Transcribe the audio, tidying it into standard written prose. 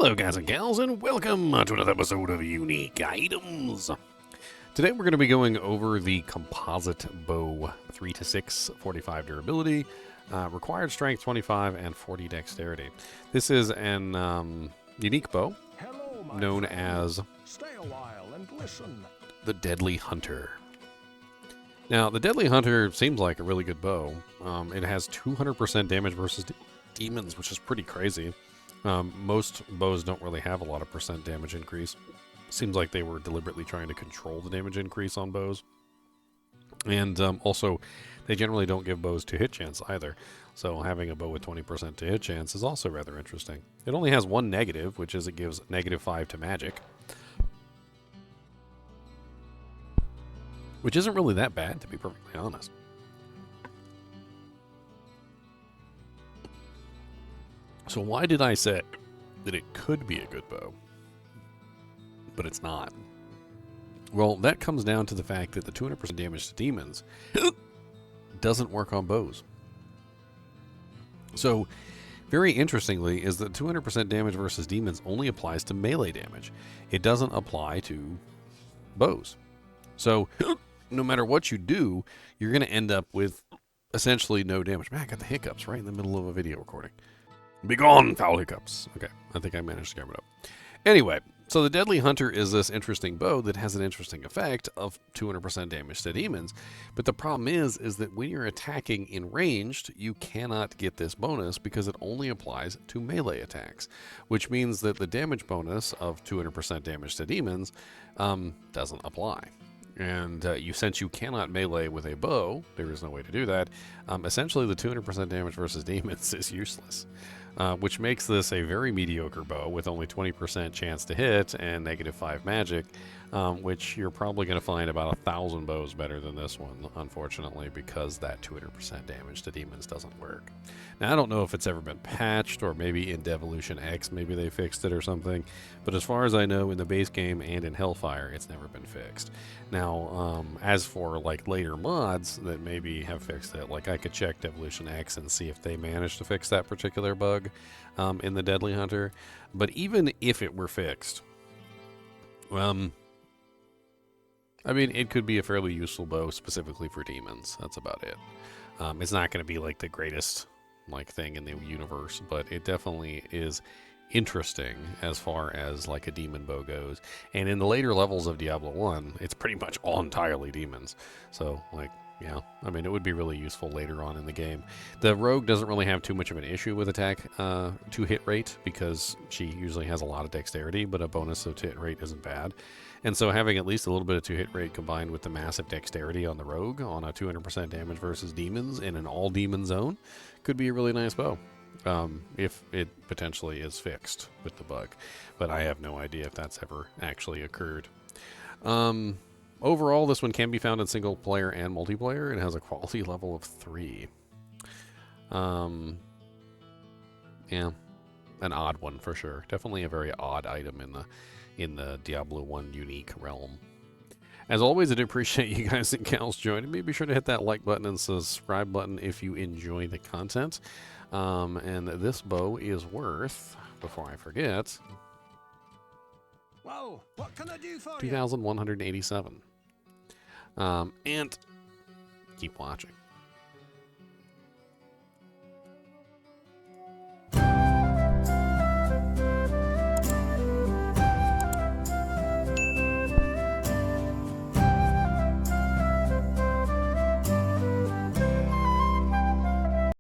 Hello guys and gals, and welcome to another episode of Unique Items. Today we're going to be going over the composite bow, 3 to 6, 45 durability, required strength 25, and 40 dexterity. This is an unique bow known as the Deadly Hunter. Now, the Deadly Hunter seems like a really good bow. It has 200% damage versus demons, which is pretty crazy. Most bows don't really have a lot of percent damage increase. Seems like they were deliberately trying to control the damage increase on bows. And also, they generally don't give bows to hit chance either. So having a bow with 20% to hit chance is also rather interesting. It only has one negative, which is it gives -5 to magic. Which isn't really that bad, to be perfectly honest. So why did I say that it could be a good bow, but it's not? Well, that comes down to the fact that the 200% damage to demons doesn't work on bows. So, very interestingly, is that 200% damage versus demons only applies to melee damage. It doesn't apply to bows. So, no matter what you do, you're going to end up with essentially no damage. Man, I got the hiccups right in the middle of a video recording. Begone, foul hiccups. Okay, I think I managed to cover it up. Anyway, so the Deadly Hunter is this interesting bow that has an interesting effect of 200% damage to demons. But the problem is that when you're attacking in ranged, you cannot get this bonus because it only applies to melee attacks, which means that the damage bonus of 200% damage to demons doesn't apply. And since you cannot melee with a bow, there is no way to do that. Essentially, the 200% damage versus demons is useless, which makes this a very mediocre bow with only 20% chance to hit and -5 magic, which you're probably going to find about 1,000 bows better than this one, unfortunately, because that 200% damage to demons doesn't work. Now, I don't know if it's ever been patched, or maybe in Devolution X, maybe they fixed it or something, but as far as I know, in the base game and in Hellfire, it's never been fixed. Now, as for like later mods that maybe have fixed it, like I could check Devolution X and see if they managed to fix that particular bug in the Deadly Hunter. But even if it were fixed, I mean, it could be a fairly useful bow specifically for demons. That's about it. It's not going to be like the greatest thing in the universe, but it definitely is interesting as far as like a demon bow goes. And in the later levels of Diablo 1, it's pretty much all entirely demons. So yeah, I mean, it would be really useful later on in the game. The rogue doesn't really have too much of an issue with attack to hit rate because she usually has a lot of dexterity, but a bonus of hit rate isn't bad. And so having at least a little bit of 2 hit rate combined with the massive dexterity on the rogue on a 200% damage versus demons in an all demon zone could be a really nice bow. If it potentially is fixed with the bug. But I have no idea if that's ever actually occurred. Overall, this one can be found in single player and multiplayer. It has a quality level of 3. Yeah, an odd one for sure. Definitely a very odd item in the Diablo 1 unique realm. As always, I do appreciate you guys and gals joining me. Be sure to hit that like button and subscribe button if you enjoy the content. And this bow is worth, before I forget, Whoa, what can I do for you? 2,187. And keep watching.